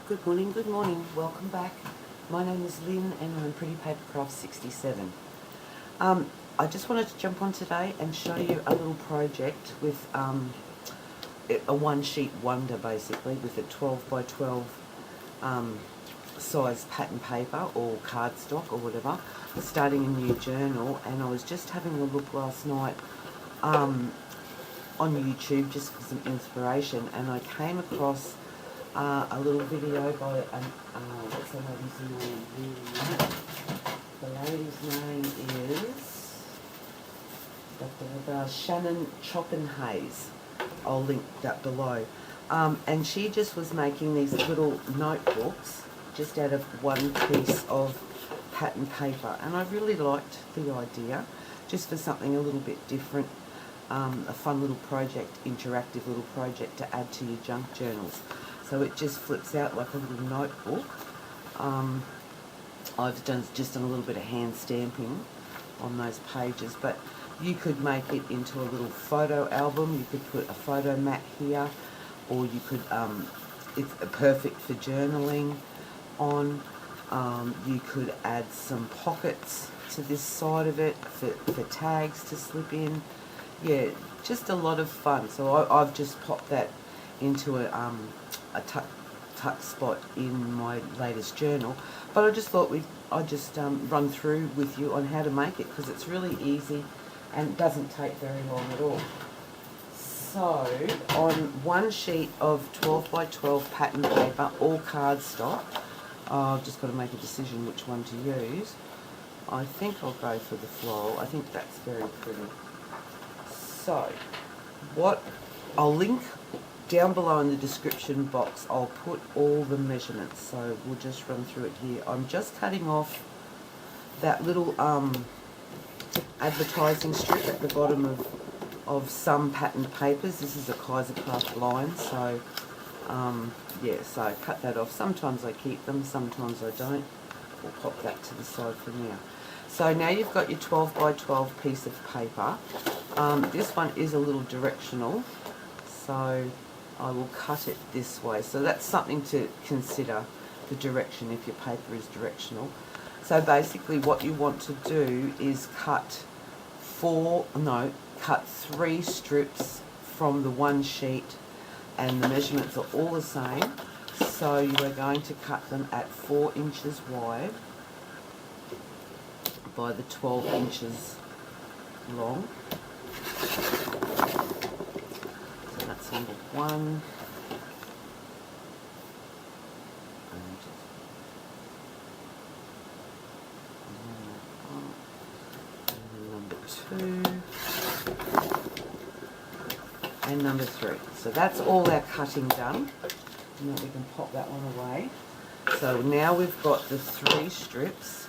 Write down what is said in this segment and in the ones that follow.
Good morning, welcome back. My name is Lynn and I'm Pretty Paper Craft 67. I just wanted to jump on today and show you a little project with a one sheet wonder basically, with a 12 by 12 size pattern paper or cardstock or whatever, starting a new journal. And I was just having a look last night on YouTube just for some inspiration, and I came across a little video by what's the lady's name? The lady's name is Shannon Choppenhayes. I'll link that below. And she just was making these little notebooks just out of one piece of pattern paper, and I really liked the idea, just for something a little bit different, a fun little project, interactive little project to add to your junk journals. So it just flips out like a little notebook. I've just done a little bit of hand stamping on those pages, but you could make it into a little photo album. You could put a photo mat here, or you could, it's perfect for journaling on. You could add some pockets to this side of it for tags to slip in. Yeah, just a lot of fun. So I've just popped that into a tuck spot in my latest journal, but I just thought I'd just run through with you on how to make it, because it's really easy and it doesn't take very long at all. So on one sheet of 12 by 12 pattern paper, all cardstock, I've just got to make a decision which one to use. I think I'll go for the floral. I think that's very pretty. So what I'll link down below in the description box, I'll put all the measurements, so we'll just run through it here. I'm just cutting off that little advertising strip at the bottom of some pattern papers. This is a Kaisercraft line, so yeah, so I cut that off. Sometimes I keep them, sometimes I don't. We'll pop that to the side for now. So now you've got your 12 by 12 piece of paper. This one is a little directional, so I will cut it this way. So that's something to consider, the direction, if your paper is directional. So basically what you want to do is cut three strips from the one sheet, and the measurements are all the same. So you are going to cut them at 4 inches wide by the 12 inches long. So that's number one. And number two. And number three. So that's all our cutting done. And then we can pop that one away. So now we've got the three strips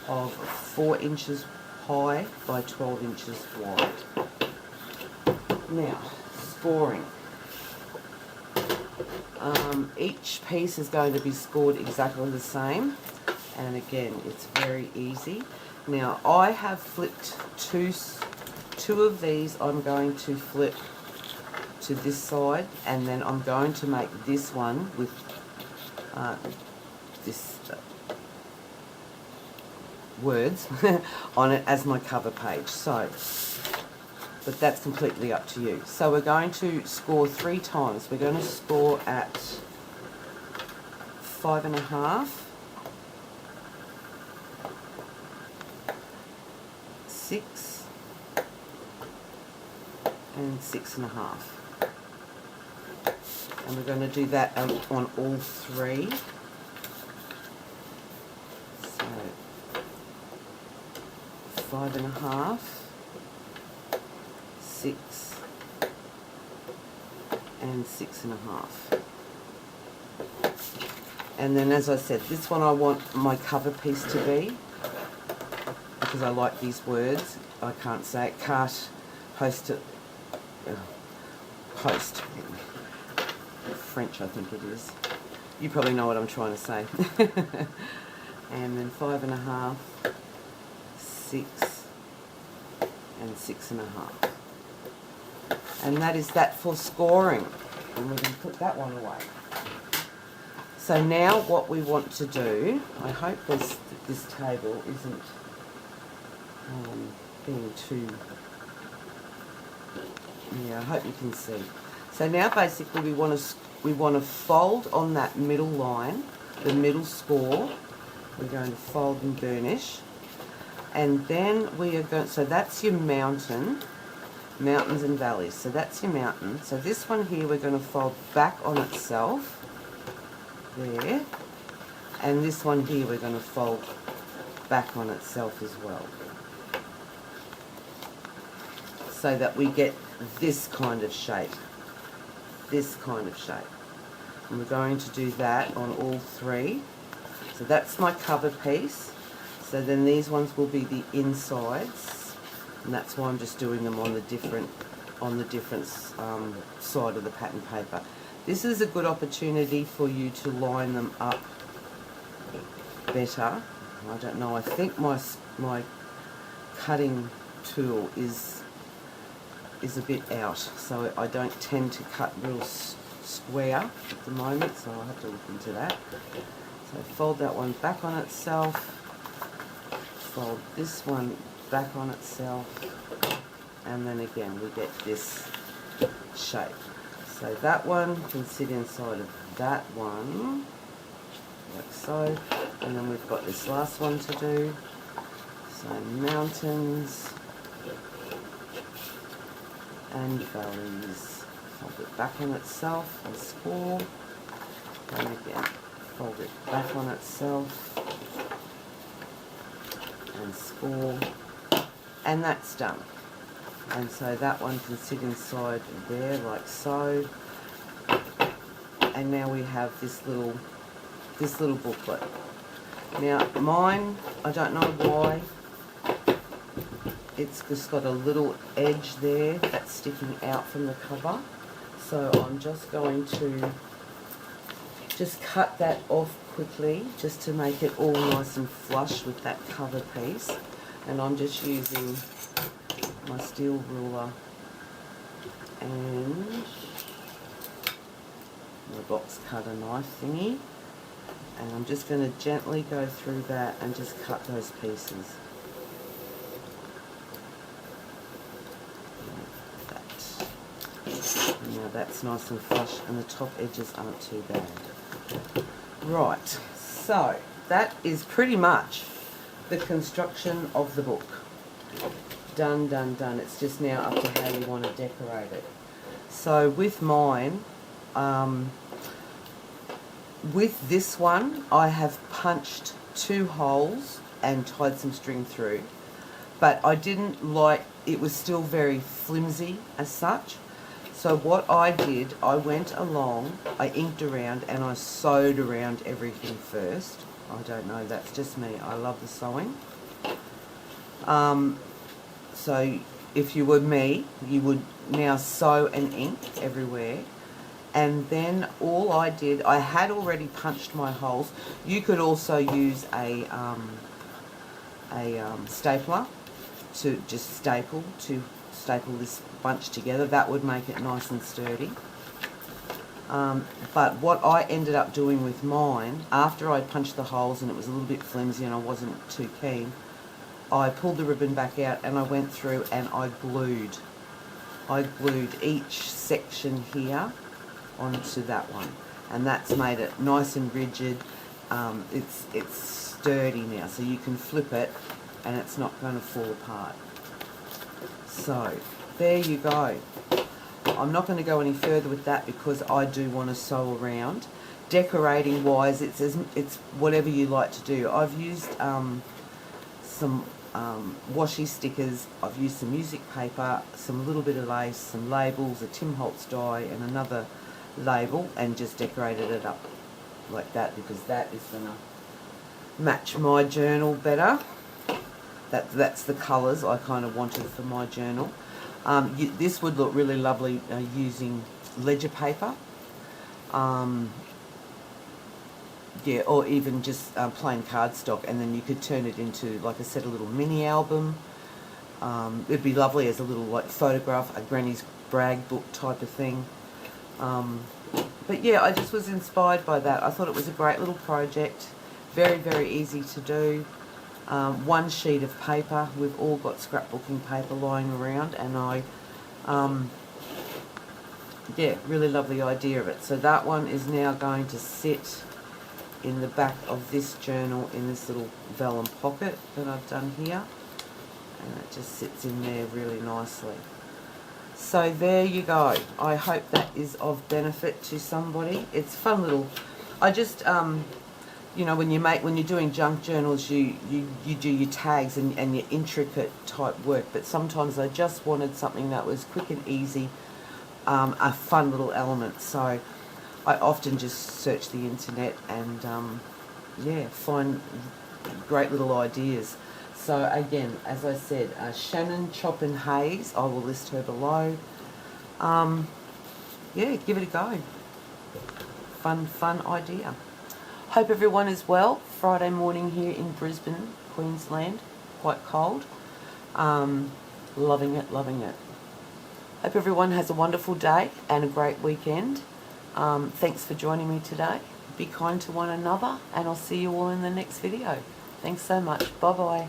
of 4 inches high by 12 inches wide. Now, scoring. Each piece is going to be scored exactly the same, and again, it's very easy. Now, I have flipped two of these. I'm going to flip to this side, and then I'm going to make this one with this words on it as my cover page. So, but that's completely up to you. So we're going to score 3 times. We're going to score at 5.5, 6, and 6.5. And we're going to do that on all 3. So 5.5, 6, and 6.5. And then, as I said, this one I want my cover piece to be, because I like these words. I can't say it. Post. French, I think it is. You probably know what I'm trying to say. And then 5.5, 6, and 6.5. And that is that for scoring. And we're going to put that one away. So now what we want to do, I hope this table isn't being too, yeah, I hope you can see. So now basically we want to fold on that middle line, the middle score. We're going to fold and burnish, and then we are going, so that's your mountains and valleys. So that's your mountain. So this one here we're going to fold back on itself, there, and this one here we're going to fold back on itself as well, so that we get this kind of shape, and we're going to do that on all three. So that's my cover piece. So then these ones will be the insides, and that's why I'm just doing them on the different side of the pattern paper. This is a good opportunity for you to line them up better. I don't know, I think my cutting tool is a bit out, so I don't tend to cut real square at the moment, so I'll have to look into that. So fold that one back on itself, fold this one back on itself, and then again we get this shape. So that one can sit inside of that one, like so, and then we've got this last one to do. So mountains and valleys, fold it back on itself and score, and again fold it back on itself and score, and that's done. And so that one can sit inside there like so, and now we have this little booklet. Now mine, I don't know why, it's just got a little edge there that's sticking out from the cover, so I'm just going to just cut that off quickly just to make it all nice and flush with that cover piece. And I'm just using my steel ruler and my box cutter knife thingy, and I'm just going to gently go through that and just cut those pieces. Now that's nice and flush, and the top edges aren't too bad. Right, so that is pretty much the construction of the book. Done, done, done. It's just now up to how you want to decorate it. So with mine, with this one, I have punched 2 holes and tied some string through, but I didn't like, it was still very flimsy as such. So what I did, I went along, I inked around and I sewed around everything first. I don't know, that's just me. I love the sewing. So if you were me, you would now sew and ink everywhere. And then all I did, I had already punched my holes. You could also use a stapler to just staple this bunch together. That would make it nice and sturdy. But what I ended up doing with mine, after I punched the holes and it was a little bit flimsy and I wasn't too keen, I pulled the ribbon back out and I went through and I glued each section here onto that one, and that's made it nice and rigid. It's sturdy now, so you can flip it and it's not going to fall apart. So there you go. I'm not going to go any further with that because I do want to sew around. Decorating wise, it's whatever you like to do. I've used some washi stickers, I've used some music paper, some little bit of lace, some labels, a Tim Holtz die and another label, and just decorated it up like that because that is going to match my journal better. That's the colours I kind of wanted for my journal. This would look really lovely using ledger paper. Yeah, or even just plain cardstock, and then you could turn it into, like I said, a little mini album. It'd be lovely as a little like photograph, a granny's brag book type of thing. But yeah, I just was inspired by that. I thought it was a great little project. Very, very easy to do. One sheet of paper. We've all got scrapbooking paper lying around, and I, yeah, really love the idea of it. So that one is now going to sit in the back of this journal in this little vellum pocket that I've done here. And it just sits in there really nicely. So there you go. I hope that is of benefit to somebody. It's fun little, I just, you know, when you're doing junk journals, you do your tags and your intricate type work, but sometimes I just wanted something that was quick and easy, a fun little element. So I often just search the internet and, yeah, find great little ideas. So again, as I said, Shannon Chopin Hayes, I will list her below. Yeah, give it a go. Fun idea. Hope everyone is well. Friday morning here in Brisbane, Queensland. Quite cold. Loving it, loving it. Hope everyone has a wonderful day and a great weekend. Thanks for joining me today. Be kind to one another, and I'll see you all in the next video. Thanks so much. Bye-bye.